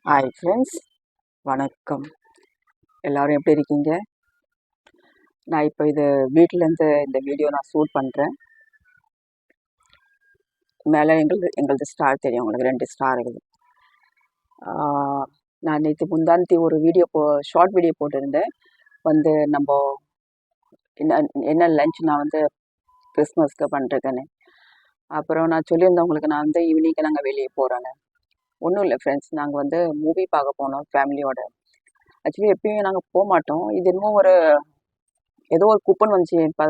Hi friends, வணக்கம். எல்லோரும் எப்படி இருக்கீங்க? நான் இப்போ வீட்டிலேருந்து இந்த வீடியோ நான் ஷூட் பண்ணுறேன். மேலே எங்களது ஸ்டார் தெரியும் உங்களுக்கு, 2 ஸ்டார் இருக்குது. நான் நேற்று முந்தானத்தி ஒரு ஷார்ட் வீடியோ போட்டிருந்தேன். நம்ம என்ன என்ன லஞ்ச் நான் கிறிஸ்மஸ்க்கு பண்ணுறேன்னு. அப்புறம் நான் சொல்லியிருந்தேன் உங்களுக்கு, நான் ஈவினிங்கு நாங்கள் வெளியே போகிறோன்னு. ஒன்றும் இல்லை ஃப்ரெண்ட்ஸ், நாங்கள் மூவி பார்க்க போனோம் ஃபேமிலியோட. ஆக்சுவலி எப்பயுமே நாங்கள் போக மாட்டோம். இது இன்னும் ஏதோ ஒரு கூப்பன் வந்துச்சு இப்போ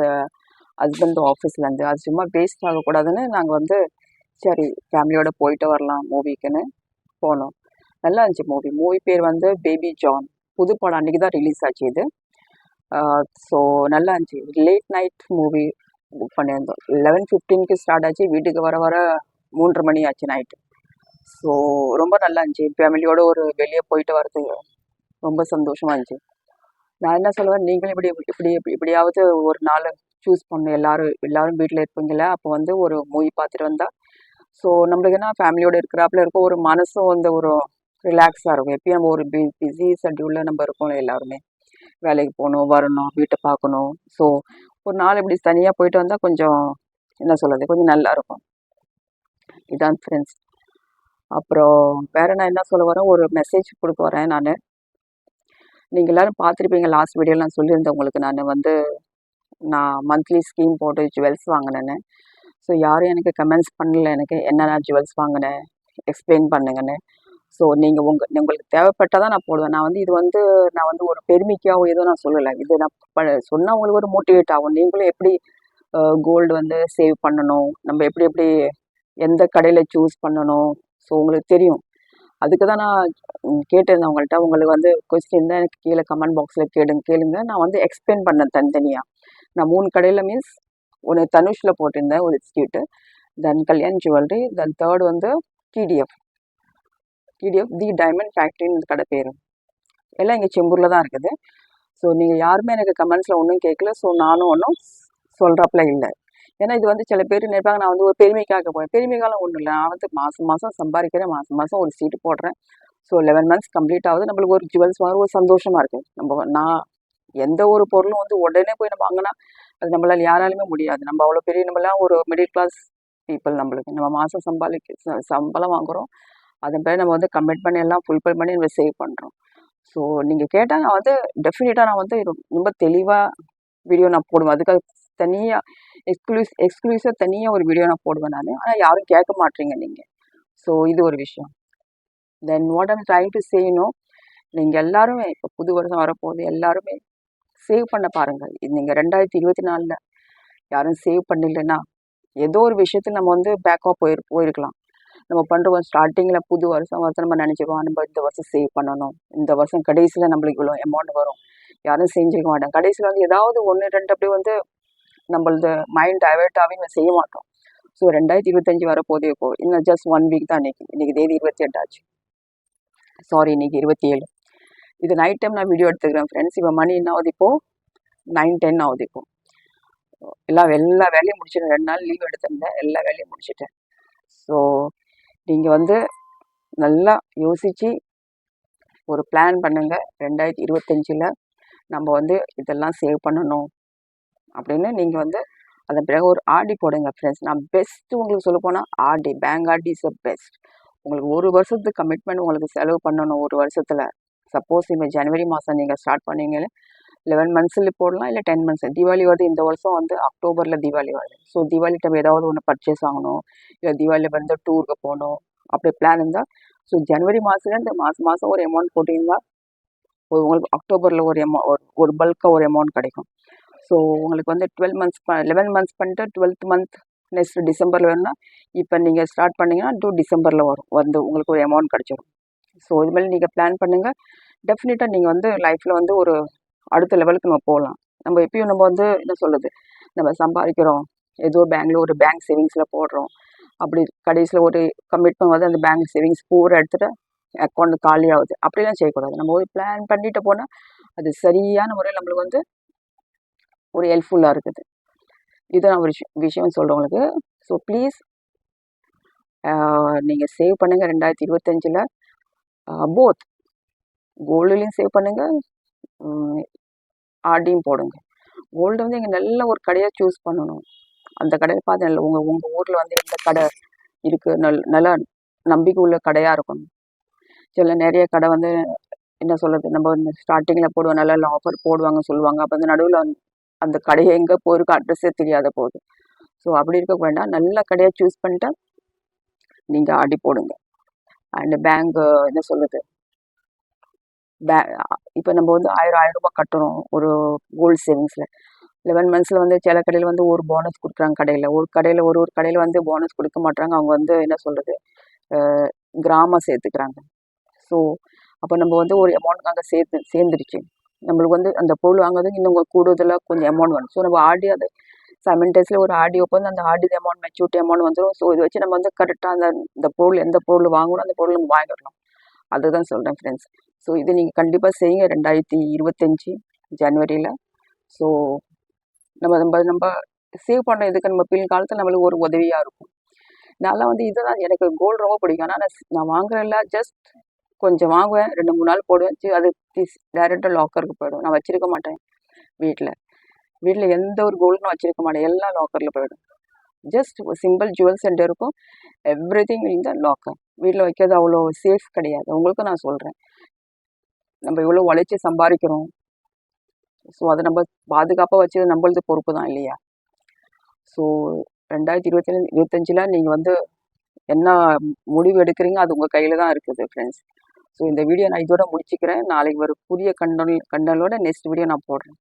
ஹஸ்பண்ட் ஆஃபீஸ்லேருந்து. அது சும்மா வேஸ்ட் ஆகக்கூடாதுன்னு நாங்கள் சரி ஃபேமிலியோடு போயிட்டு வரலாம் மூவிக்குன்னு போனோம். நல்லா இருந்துச்சு மூவி பேர் பேபி ஜான். புது படம் அன்றைக்கி தான் ரிலீஸ் ஆச்சு இது. ஸோ நல்லா இருந்துச்சு. லேட் நைட் மூவி புக் பண்ணியிருந்தோம். 11:15க்கு ஸ்டார்ட் ஆச்சு. வீட்டுக்கு வர 3:30 மணி ஆச்சு நைட்டு. ஸோ ரொம்ப நல்லா இருந்துச்சு. ஃபேமிலியோடு வெளியே போயிட்டு வரதுக்கு ரொம்ப சந்தோஷமாக இருந்துச்சு. நான் என்ன சொல்லுவேன், நீங்களும் இப்படியாவது ஒரு நாள் சூஸ் பண்ணணும். எல்லாரும் வீட்டில் இருப்பீங்களா, அப்போ ஒரு மூவி பார்த்துட்டு வந்தால் ஸோ நம்மளுக்கு என்ன ஃபேமிலியோடு இருக்கிறாப்புல இருக்கும். ஒரு மனசும் ஒரு ரிலாக்ஸாக இருக்கும். எப்பயும் நம்ம ஒரு பிஸி ஷெட்யூலில் நம்ம இருக்கோம். எல்லாருமே வேலைக்கு போகணும், வரணும், வீட்டை பார்க்கணும். ஸோ ஒரு நாள் இப்படி தனியாக போயிட்டு வந்தால் கொஞ்சம் என்ன சொல்கிறது, கொஞ்சம் நல்லாயிருக்கும். இதான் ஃப்ரெண்ட்ஸ். அப்புறம் வேறு நான் என்ன சொல்ல வரேன், ஒரு மெசேஜ் கொடுக்க வரேன். நீங்கள் எல்லோரும் பார்த்துருப்பீங்க, லாஸ்ட் வீடியோவில் நான் சொல்லியிருந்தேன் உங்களுக்கு. நான் மந்த்லி ஸ்கீம் போட்டு ஜுவல்ஸ் வாங்கினேன்னு. ஸோ யாரும் எனக்கு கமெண்ட்ஸ் பண்ணல, எனக்கு என்னென்ன ஜுவல்ஸ் வாங்கினேன் எக்ஸ்பிளைன் பண்ணுங்கன்னு. ஸோ நீங்கள் உங்களுக்கு தேவைப்பட்டால் தான் நான் போடுவேன். நான் ஒரு பெருமைக்காக ஏதோ நான் சொல்லலை. இது நான் சொன்னால் உங்களுக்கு ஒரு மோட்டிவேட் ஆகும். நீங்களும் எப்படி கோல்டு சேவ் பண்ணணும், நம்ம எப்படி எந்த கடையில் சூஸ் பண்ணணும், ஸோ உங்களுக்கு தெரியும். அதுக்கு தான் நான் கேட்டிருந்தேன் உங்கள்கிட்ட. உங்களுக்கு கொஸ்டின் தான் எனக்கு கீழே கமெண்ட் பாக்ஸில் கேளுங்க. நான் எக்ஸ்பிளைன் பண்ணேன் தனித்தனியாக. நான் 3 கடையில் மீன்ஸ் ஒன்று தனுஷில் போட்டிருந்தேன் ஒரு institute, then Kalyan jewellery, then third DTF the diamond ஃபேக்ட்ரின்னு இந்த கடை பேர். எல்லாம் இங்கே செம்பூரில் தான் இருக்குது. ஸோ நீங்கள் யாருமே எனக்கு கமெண்ட்ஸில் ஒன்றும் கேட்கல. ஸோ நானும் ஒன்றும் சொல்கிறப்பல இல்லை. ஏன்னா இது சில பேர் நினைப்பாங்க நான் ஒரு பெருமைக்காக போகிறேன். பெருமைக்காலம் ஒன்றும் இல்லை. நான் மாதம் சம்பாதிக்கிறேன், மாதம் ஒரு சீட்டு போடுறேன். ஸோ 11 மந்த்ஸ் கம்ப்ளீட் ஆகுது. நம்மளுக்கு ஒரு ஜுவல்ஸ் வாங்க ஒரு சந்தோஷமாக இருக்குது. நான் எந்த ஒரு பொருளும் உடனே போய் நம்ம வாங்கினா அது நம்மளால் யாராலுமே முடியாது. நம்ம அவ்வளோ பெரிய நம்மளாம் ஒரு மிடில் கிளாஸ் பீப்புள். நம்ம மாதம் சம்பளம் வாங்குகிறோம். அதன் பிறகு நம்ம கமிட் பண்ணி எல்லாம் ஃபுல்ஃபில் பண்ணி நம்ம சேவ் பண்ணுறோம். ஸோ நீங்கள் கேட்டால் நான் டெஃபினட்டாக நான் ரொம்ப தெளிவாக வீடியோ நான் போடுவேன். அதுக்காக தனியாக எக்ஸ்க்ளூசிவாக தனியாக ஒரு வீடியோ நான் போடுவேன் நான். ஆனால் யாரும் கேட்க மாட்டீங்க நீங்கள். ஸோ இது ஒரு விஷயம். Then what I'm trying to சேனும், நீங்கள் எல்லாருமே இப்போ புது வருஷம் வரப்போகுது, எல்லாருமே சேவ் பண்ண பாருங்கள். இது நீங்கள் 2024 யாரும் சேவ் பண்ணலைன்னா ஏதோ ஒரு விஷயத்தில் நம்ம பேக்காக போயிருக்கலாம். நம்ம பண்ணுற ஸ்டார்டிங்கில் புது வருஷம் நம்ம நினச்சிடுவோம், நம்ம இந்த வருஷம் சேவ் பண்ணணும், இந்த வருஷம் கடைசியில் நம்மளுக்கு இவ்வளோ அமௌண்ட் வரும். யாரும் செஞ்சுக்க மாட்டோம். கடைசியில் ஏதாவது 1, 2 அப்படி நம்மளது மைண்ட் டைவெர்ட் ஆகி நம்ம செய்ய மாட்டோம். ஸோ 2025 வரப்போதே இன்னும் ஜஸ்ட் 1 வீக் தான். இன்னைக்கு தேதி 28 ஆச்சு. சாரி, இன்னைக்கு 27. இது நைட் டைம் நான் வீடியோ எடுத்துக்கிறேன் ஃப்ரெண்ட்ஸ். இப்போ மணி என்ன ஆகுது, இப்போது 9:10 ஆகுது. இப்போது எல்லா வேலையும் முடிச்சிட்டேன். 2 நாள் லீவ் எடுத்திருந்தேன், எல்லா வேலையும் முடிச்சிட்டேன். ஸோ நீங்கள் நல்லா யோசித்து ஒரு பிளான் பண்ணுங்கள். 2025 நம்ம இதெல்லாம் சேவ் பண்ணணும் அப்படின்னு நீங்கள் அதன் பிறகு ஒரு ஆர்டி போடுங்க ஃப்ரெண்ட்ஸ். நான் பெஸ்ட்டு உங்களுக்கு சொல்ல போனால் RD, bank RD is best. உங்களுக்கு ஒரு வருஷத்துக்கு கமிட்மெண்ட் உங்களுக்கு செலவு பண்ணணும். ஒரு வருஷத்தில் சப்போஸ் இப்போ ஜனவரி மாதம் நீங்கள் ஸ்டார்ட் பண்ணீங்களே 11 மந்த்ஸில் போடலாம், இல்லை 10 மந்த்ஸ். தீபாவளி வருது இந்த வருஷம், அக்டோபரில் தீபாவளி வருது. ஸோ தீபாவளி டைம் ஏதாவது ஒன்று பர்ச்சேஸ் ஆகணும், இல்லை தீபாவளி டூருக்கு போகணும், அப்படி பிளான் இருந்தால் ஸோ ஜனவரி மாதத்துலேருந்து மாதம் ஒரு அமௌண்ட் போட்டிங்கன்னா உங்களுக்கு அக்டோபரில் ஒரு பல்காக ஒரு அமௌண்ட் கிடைக்கும். ஸோ உங்களுக்கு 12 மந்த்ஸ் 11 மந்த்ஸ் பண்ணிட்டு 12th மந்த் நெக்ஸ்ட் டிசம்பரில் வேணும்னா இப்போ நீங்கள் ஸ்டார்ட் பண்ணிங்கன்னா டிசம்பரில் வரும் உங்களுக்கு ஒரு அமௌண்ட் கிடச்சிடும். ஸோ இதுமாதிரி நீங்கள் பிளான் பண்ணுங்கள். டெஃபினட்டாக நீங்கள் லைஃப்பில் ஒரு அடுத்த லெவலுக்கு நம்ம போகலாம். நம்ம எப்பயும் நம்ம என்ன சொல்கிறது, நம்ம சம்பாதிக்கிறோம், ஏதோ ஒரு பேங்க் சேவிங்ஸில் போடுறோம், அப்படி கடைசியில் ஒரு கமிட்மெண்ட் அந்த பேங்க் சேவிங்ஸ் பூரா எடுத்துகிட்டு அக்கௌண்ட் காலி ஆகுது. அப்படிலாம் செய்யக்கூடாது. நம்ம ஒரு பிளான் பண்ணிட்டு போனால் அது சரியான முறையில் நம்மளுக்கு ஒரு ஹெல்ப்ஃபுல்லாக இருக்குது. இதை நான் ஒரு விஷயம் சொல்கிறேன் உங்களுக்கு. ஸோ ப்ளீஸ் நீங்கள் சேவ் பண்ணுங்கள். 2025 போத் கோல்டுலேயும் சேவ் பண்ணுங்கள், ஆர்டியும் போடுங்க. கோல்டு வந்து இங்கே நல்ல ஒரு கடையாக சூஸ் பண்ணணும். அந்த கடையை பார்த்து நல்ல உங்கள் ஊரில் வந்து எந்த கடை இருக்குது, நல்லா நம்பிக்கை உள்ள கடையாக இருக்கணும். சில நிறைய கடை வந்து என்ன சொல்கிறது, நம்ம ஸ்டார்டிங்கில் போடுவோம், நல்ல ஆஃபர் போடுவாங்கன்னு சொல்லுவாங்க. அப்போ அந்த நடுவில் அந்த கடையை எங்கே போயிருக்கு அட்ரஸே தெரியாத போகுது. ஸோ அப்படி இருக்க வேண்டாம், நல்ல கடையை சூஸ் பண்ணிட்டா நீங்கள் ஆர்டி போடுங்க. அண்டு பேங்க் என்ன சொல்கிறது, இப்போ நம்ம வந்து 1000 ரூபாய் கட்டணும் ஒரு கோல்டு சேவிங்ஸில். 11 மந்த்ஸில் வந்து சில கடையில் வந்து ஒரு போனஸ் கொடுக்குறாங்க. ஒரு கடையில் வந்து போனஸ் கொடுக்க மாட்டாங்க. அவங்க வந்து என்ன சொல்கிறது, கிராமம் சேர்த்துக்கிறாங்க. ஸோ அப்போ நம்ம வந்து ஒரு அமௌண்ட் அங்கே சேர்ந்துருச்சு. நம்மளுக்கு வந்து அந்த பொருள் வாங்குறதுக்கு இன்னும் கூடுதலாக கொஞ்சம் அமௌண்ட் வரும். ஸோ நம்ம ஆர்டி அது சைமல்டேனியஸ்லி ஒரு ஆர்டி ஓப்பன், அந்த ஆர்டி அமௌண்ட் மெச்சூரிட்டி அமௌண்ட் வந்துடும். ஸோ இதை வச்சு நம்ம வந்து கரெக்டாக அந்த பொருள் எந்த பொருள் வாங்கணும் அந்த பொருள் நம்ம வாங்கிடலாம். அதுதான் சொல்கிறேன் ஃப்ரெண்ட்ஸ். ஸோ இது நீங்கள் கண்டிப்பாக செய்யுங்க 2025 ஜனவரியில். ஸோ நம்ம சேவ் பண்ண இதுக்கு நம்ம பின்காலத்தில் நம்மளுக்கு ஒரு உதவியாக இருக்கும். நான்லாம் வந்து இதுதான் எனக்கு கோல்டு ரொம்ப பிடிக்கும். ஆனால் நான் வாங்குறேன்ல, ஜஸ்ட் கொஞ்சம் வாங்குவேன், 2-3 நாள் போடுவேன், அது டேரெக்டாக லாக்கருக்கு போயிடும். நான் வச்சிருக்க மாட்டேன் வீட்டில் எந்த ஒரு கோல்டும் வச்சிருக்க மாட்டேன், எல்லாம் லாக்கரில் போயிடும். ஜஸ்ட் சிம்பிள் ஜுவல் சென்டர் இருக்கும், எவ்ரி திங் இந்த லாக்கர். வீட்டில் வைக்கிறது அவ்வளோ சேஃப் கிடையாது. உங்களுக்கும் நான் சொல்கிறேன், நம்ம இவ்வளோ உழைச்சி சம்பாதிக்கிறோம். ஸோ அதை நம்ம பாதுகாப்பாக வச்சது நம்மளது பொறுப்பு தான் இல்லையா? ஸோ 2025 நீங்கள் வந்து என்ன முடிவு எடுக்கிறீங்க அது உங்கள் கையில் தான் இருக்குது ஃப்ரெண்ட்ஸ். ஸோ இந்த வீடியோ நான் இதோட முடிச்சுக்கிறேன். நாளைக்கு ஒரு புதிய கண்டலோட நெக்ஸ்ட் வீடியோ நான் போடுறேன்.